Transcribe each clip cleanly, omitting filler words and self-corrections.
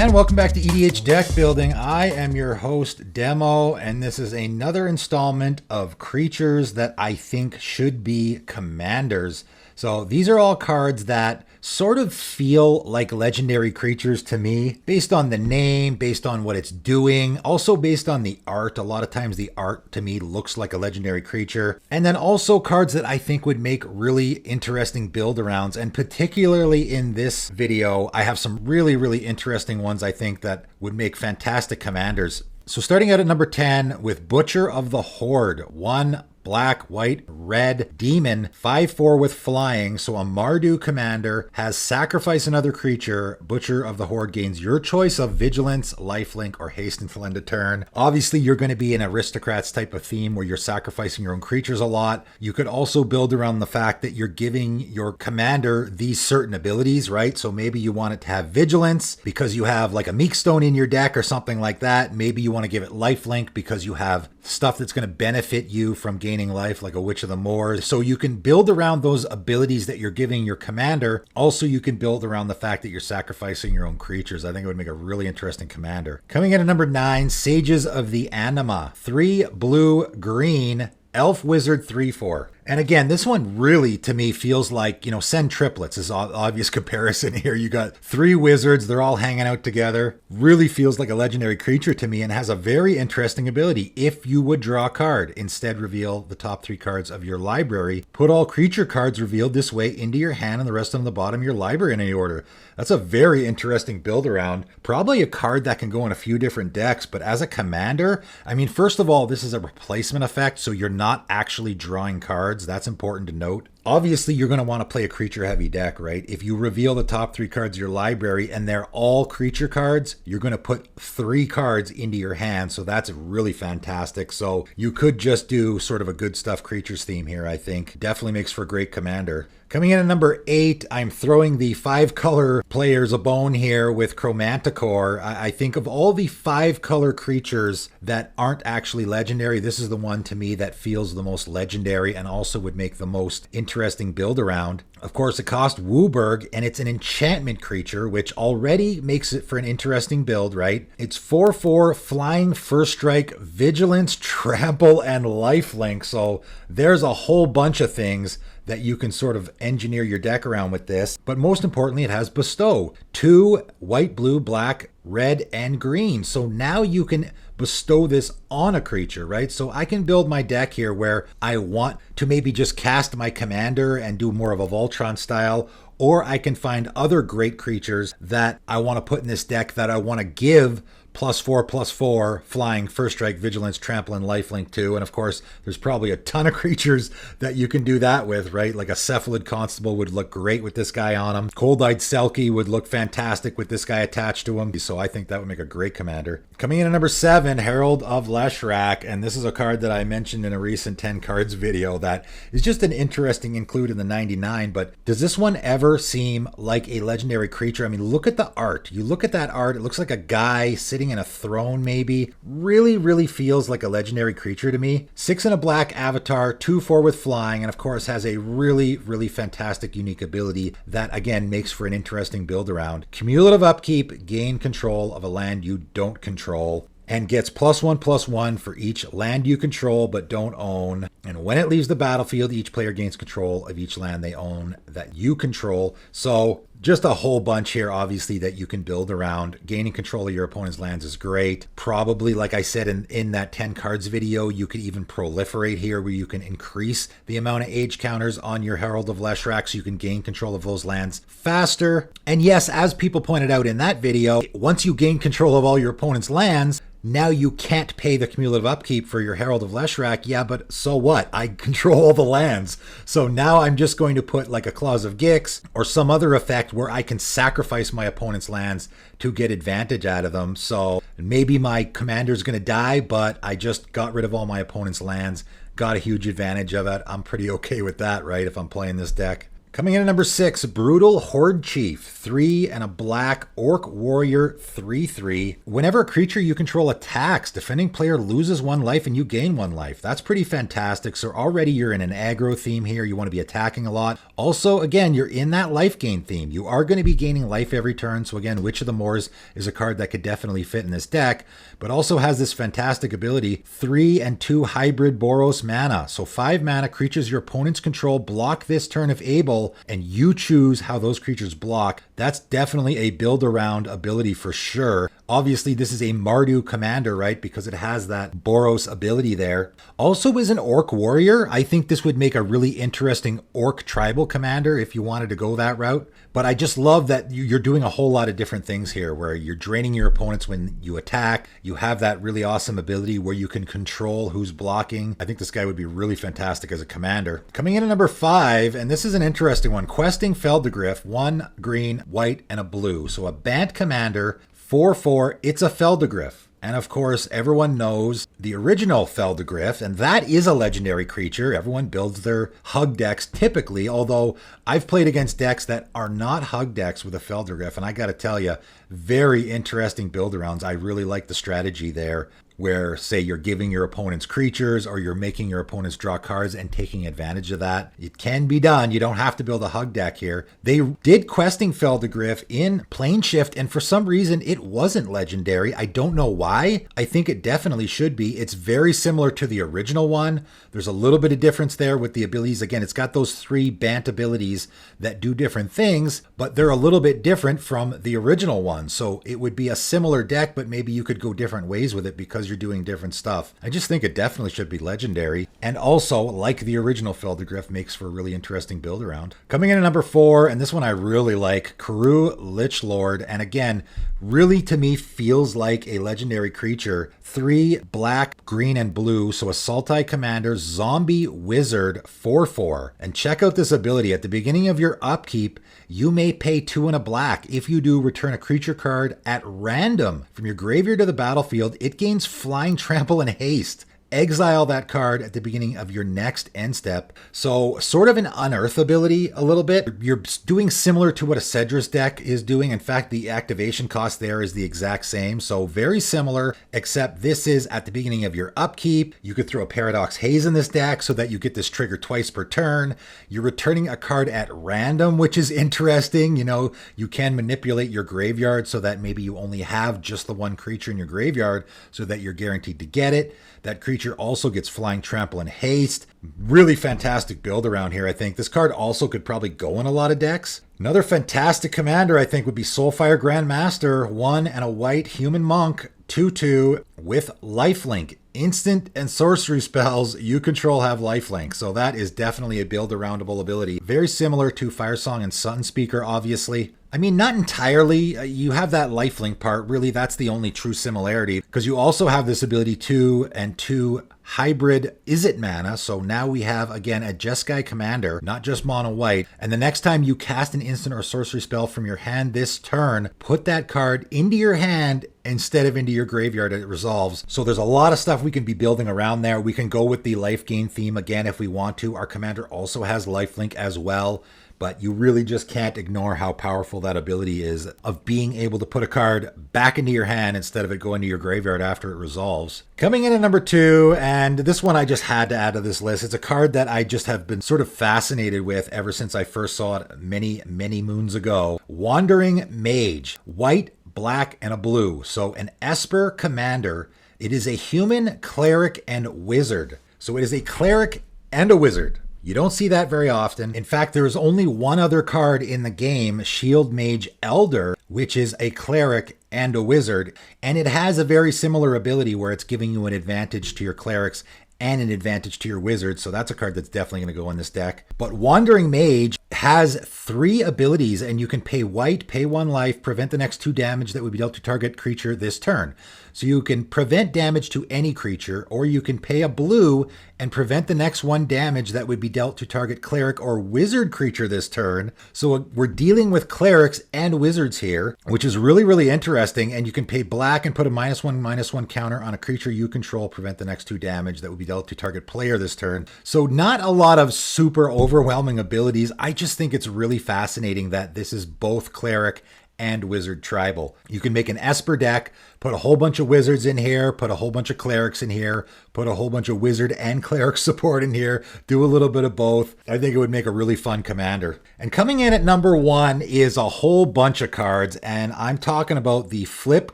And welcome back to EDH Deck Building. I am your host, Demo, and this is another installment of creatures that I think should be commanders. So these are all cards that sort of feel like legendary creatures to me, based on the name, based on what it's doing, also based on the art. A lot of times the art to me looks like a legendary creature. And then also cards that I think would make really interesting build-arounds. And particularly in this video, I have some really interesting ones I think that would make fantastic commanders. So starting out at number 10 with Butcher of the Horde, 1 black, white, red demon, 5/4 with flying. So a Mardu commander has sacrifice another creature. Butcher of the Horde gains your choice of vigilance, lifelink, or haste until end of turn. Obviously, you're going to be an aristocrats type of theme where you're sacrificing your own creatures a lot. You could also build around the fact that you're giving your commander these certain abilities, right? So maybe you want it to have vigilance because you have like a meek stone in your deck or something like that. Maybe you want to give it lifelink because you have stuff that's going to benefit you from gaining life, like a Witch of the Moors. So you can build around those abilities that you're giving your commander. Also, you can build around the fact that you're sacrificing your own creatures. I think it would make a really interesting commander. Coming in at number 9, Sages of the Anima, 3 blue, green, elf wizard, 3/4. And again, this one really, to me, feels like, Send Triplets is an obvious comparison here. You got 3 wizards, they're all hanging out together. Really feels like a legendary creature to me and has a very interesting ability. If you would draw a card, instead reveal the top 3 cards of your library. Put all creature cards revealed this way into your hand and the rest of them on the bottom of your library in any order. That's a very interesting build around. Probably a card that can go in a few different decks, but as a commander, first of all, this is a replacement effect, so you're not actually drawing cards. That's important to note. Obviously, you're going to want to play a creature-heavy deck, right? If you reveal the top 3 cards of your library and they're all creature cards, you're going to put 3 cards into your hand, so that's really fantastic. So you could just do sort of a good stuff creatures theme here, I think. Definitely makes for a great commander. Coming in at number 8, I'm throwing the 5-color players a bone here with Chromatic. I think of all the 5-color creatures that aren't actually legendary, this is the one to me that feels the most legendary and also would make the most interesting build around. Of course, it costs Wooburg, and it's an enchantment creature, which already makes it for an interesting build, right? It's 4/4, flying, first strike, vigilance, trample, and lifelink. So there's a whole bunch of things that you can sort of engineer your deck around with this. But most importantly, it has Bestow. 2 white, blue, black, red, and green. So now you can bestow this on a creature, right? So I can build my deck here where I want to maybe just cast my commander and do more of a Voltron style, or I can find other great creatures that I want to put in this deck that I want to give +4/+4 flying, first strike, vigilance, trample, and lifelink too. And of course, there's probably a ton of creatures that you can do that with, right? Like a Cephalid Constable would look great with this guy on him. Cold-Eyed Selkie would look fantastic with this guy attached to him. So I think that would make a great commander. Coming in at number 7, Herald of Lashrack. And this is a card that I mentioned in a recent 10 cards video that is just an interesting include in the 99. But does this one ever seem like a legendary creature? Look at the art. You look at that art, it looks like a guy sitting in a throne maybe. Really feels like a legendary creature to me. 6 in a black avatar, 2/4 with flying, and of course has a really fantastic unique ability that again makes for an interesting build around. Cumulative upkeep, gain control of a land you don't control, and gets +1/+1 for each land you control but don't own. And when it leaves the battlefield, each player gains control of each land they own that you control. So just a whole bunch here, obviously, that you can build around. Gaining control of your opponent's lands is great. Probably, like I said in that 10 cards video, you could even proliferate here where you can increase the amount of age counters on your Herald of Lashrack so you can gain control of those lands faster. And yes, as people pointed out in that video, once you gain control of all your opponent's lands, now you can't pay the cumulative upkeep for your Herald of Lashrack. Yeah, but so what? I control all the lands. So now I'm just going to put like a Claws of Gix or some other effect where I can sacrifice my opponent's lands to get advantage out of them. So maybe my commander's going to die, but I just got rid of all my opponent's lands, got a huge advantage of it. I'm pretty okay with that, right, if I'm playing this deck. Coming in at number 6, Brutal Horde Chief, 3 and a black Orc Warrior 3/3. Whenever a creature you control attacks, defending player loses 1 life and you gain 1 life. That's pretty fantastic. So already you're in an aggro theme here. You want to be attacking a lot. Also, again, you're in that life gain theme. You are going to be gaining life every turn. So again, Witch of the Moors is a card that could definitely fit in this deck, but also has this fantastic ability, 3 and 2 hybrid Boros mana. So 5 mana, creatures your opponents control block this turn if able, and you choose how those creatures block. That's definitely a build around ability for sure. Obviously, this is a Mardu commander, right? Because it has that Boros ability there. Also is an Orc Warrior. I think this would make a really interesting Orc tribal commander if you wanted to go that route. But I just love that you're doing a whole lot of different things here where you're draining your opponents when you attack. You have that really awesome ability where you can control who's blocking. I think this guy would be really fantastic as a commander. Coming in at number 5, and this is an interesting one. Questing Feldergriff, 1 green, white, and a blue. So a Bant commander, 4/4. It's a Feldergriff. And of course, everyone knows the original Feldergriff, and that is a legendary creature. Everyone builds their hug decks typically, although I've played against decks that are not hug decks with a Feldergriff, and I gotta tell you, very interesting build-arounds. I really like the strategy there, where, say, you're giving your opponents creatures or you're making your opponents draw cards and taking advantage of that. It can be done. You don't have to build a hug deck here. They did Questing Feldergriff in Plane Shift, and for some reason, it wasn't legendary. I don't know why. I think it definitely should be. It's very similar to the original one. There's a little bit of difference there with the abilities. Again, it's got those 3 Bant abilities that do different things, but they're a little bit different from the original one. So it would be a similar deck, but maybe you could go different ways with it because you're doing different stuff. I just think it definitely should be legendary. And also, like the original Feldergriff, makes for a really interesting build around. Coming in at number 4, and this one I really like, Karoo Lich Lord. And again, really to me feels like a legendary creature. 3 black, green, and blue. So a Sultai commander, zombie wizard, 4/4. And check out this ability. At the beginning of your upkeep, you may pay 2 and a black. If you do, return a creature card at random from your graveyard to the battlefield. It gains flying, trample, and haste. Exile that card at the beginning of your next end step. So sort of an unearth ability a little bit. You're doing similar to what a Cedrus deck is doing. In fact, the activation cost there is the exact same. So very similar, except this is at the beginning of your upkeep. You could throw a Paradox Haze in this deck so that you get this trigger twice per turn. You're returning a card at random, which is interesting. You know, you can manipulate your graveyard so that maybe you only have just the 1 creature in your graveyard so that you're guaranteed to get it. That creature also gets flying, trample, and haste. Really fantastic build around here, I think. This card also could probably go in a lot of decks. Another fantastic commander, I think, would be Soulfire Grandmaster, 1 and a white human monk, 2/2 with lifelink. Instant and sorcery spells you control have lifelink, so that is definitely a build-aroundable ability. Very similar to Firesong and Sunspeaker, obviously. I mean, not entirely. You have that lifelink part. Really, that's the only true similarity, because you also have this ability 2 and 2 hybrid Izzet mana. So now we have, again, a Jeskai commander, not just mono white. And the next time you cast an instant or sorcery spell from your hand this turn, put that card into your hand instead of into your graveyard. It resolves. So there's a lot of stuff we can be building around there. We can go with the life gain theme again if we want to. Our commander also has lifelink as well. But you really just can't ignore how powerful that ability is of being able to put a card back into your hand instead of it going to your graveyard after it resolves. Coming in at number 2, and this one I just had to add to this list. It's a card that I just have been sort of fascinated with ever since I first saw it many, many moons ago. Wandering Mage, white, black, and a blue. So an Esper commander. It is a human, cleric, and wizard. So it is a cleric and a wizard. You don't see that very often. In fact, there is only one other card in the game, Shield Mage Elder, which is a cleric and a wizard. And it has a very similar ability where it's giving you an advantage to your clerics and an advantage to your wizards. So that's a card that's definitely going to go in this deck. But Wandering Mage has 3 abilities, and you can pay white, pay 1 life, prevent the next 2 damage that would be dealt to target creature this turn. So you can prevent damage to any creature, or you can pay a blue and prevent the next 1 damage that would be dealt to target cleric or wizard creature this turn. So we're dealing with clerics and wizards here, which is really, really interesting. And you can pay black and put a -1/-1 counter on a creature you control, prevent the next 2 damage that would be dealt dealt to target player this turn. So not a lot of super overwhelming abilities. I just think it's really fascinating that this is both cleric and wizard tribal. You can make an Esper deck, put a whole bunch of wizards in here, put a whole bunch of clerics in here, put a whole bunch of wizard and cleric support in here, do a little bit of both. I think it would make a really fun commander. And coming in at number 1 is a whole bunch of cards, and I'm talking about the flip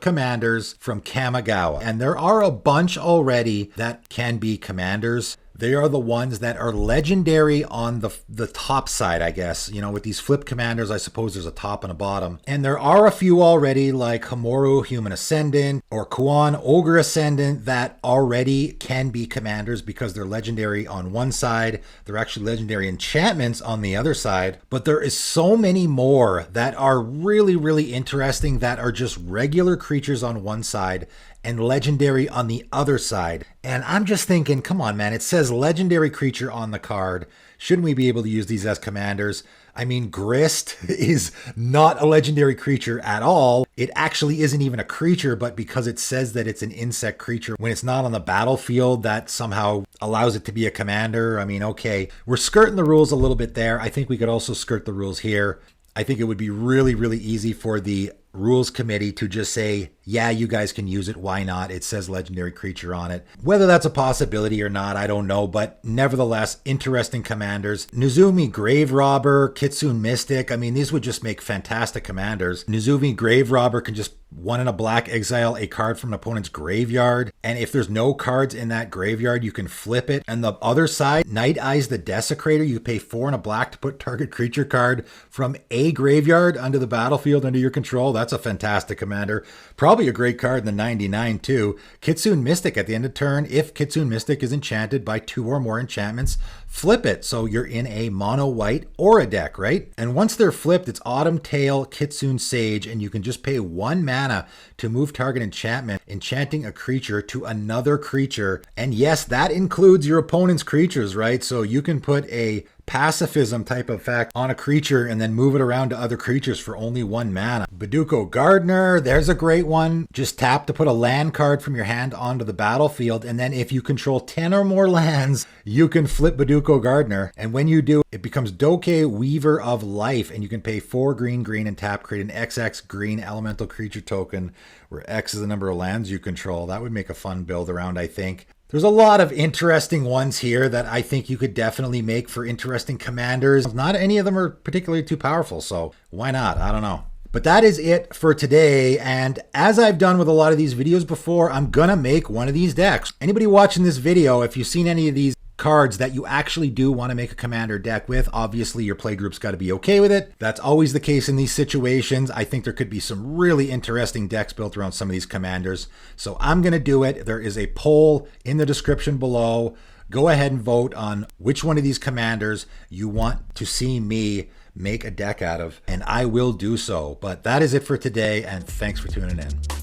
commanders from Kamigawa. And there are a bunch already that can be commanders. They are the ones that are legendary on the top side, I guess. You know, with these flip commanders, I suppose there's a top and a bottom. And there are a few already, like Hamoru, Human Ascendant, or Kuan, Ogre Ascendant, that already can be commanders because they're legendary on one side. They're actually legendary enchantments on the other side. But there is so many more that are really, really interesting that are just regular creatures on one side and legendary on the other side. And I'm just thinking, come on, man, it says legendary creature on the card. Shouldn't we be able to use these as commanders? I mean, Grist is not a legendary creature at all. It actually isn't even a creature, but because it says that it's an insect creature, when it's not on the battlefield, that somehow allows it to be a commander. I mean, okay, we're skirting the rules a little bit there. I think we could also skirt the rules here. I think it would be really, really easy for the rules committee to just say, yeah, you guys can use it. Why not? It says legendary creature on it. Whether that's a possibility or not, I don't know. But nevertheless, interesting commanders. Nuzumi Grave Robber, Kitsune Mystic. I mean, these would just make fantastic commanders. Nuzumi Grave Robber can just 1 and a black exile a card from an opponent's graveyard. And if there's no cards in that graveyard, you can flip it. And the other side, Night Eyes the Desecrator. You pay 4 and a black to put target creature card from a graveyard onto the battlefield under your control. That's a fantastic commander. Probably a great card in the 99 too. Kitsune Mystic at the end of turn. If Kitsune Mystic is enchanted by 2 or more enchantments, flip it. So you're in a mono white aura deck, right? And once they're flipped, it's Autumn Tail, Kitsune Sage, and you can just pay 1 mana to move target enchantment, enchanting a creature to another creature. And yes, that includes your opponent's creatures, right? So you can put a pacifism type effect on a creature and then move it around to other creatures for only 1 mana. Baduko Gardener, there's a great one. Just tap to put a land card from your hand onto the battlefield, and then if you control 10 or more lands, you can flip Baduko Gardener. And when you do, it becomes Doke Weaver of Life, and you can pay 4 green, green, and tap, create an XX green elemental creature token, where X is the number of lands you control. That would make a fun build around, I think. There's a lot of interesting ones here that I think you could definitely make for interesting commanders. Not any of them are particularly too powerful, so why not? I don't know. But that is it for today, and as I've done with a lot of these videos before, I'm gonna make one of these decks. Anybody watching this video, if you've seen any of these cards that you actually do want to make a commander deck with, obviously your playgroup's got to be okay with it. That's always the case in these situations. I think there could be some really interesting decks built around some of these commanders. So I'm going to do it. There is a poll in the description below. Go ahead and vote on which one of these commanders you want to see me make a deck out of, and I will do so. But that is it for today, and thanks for tuning in.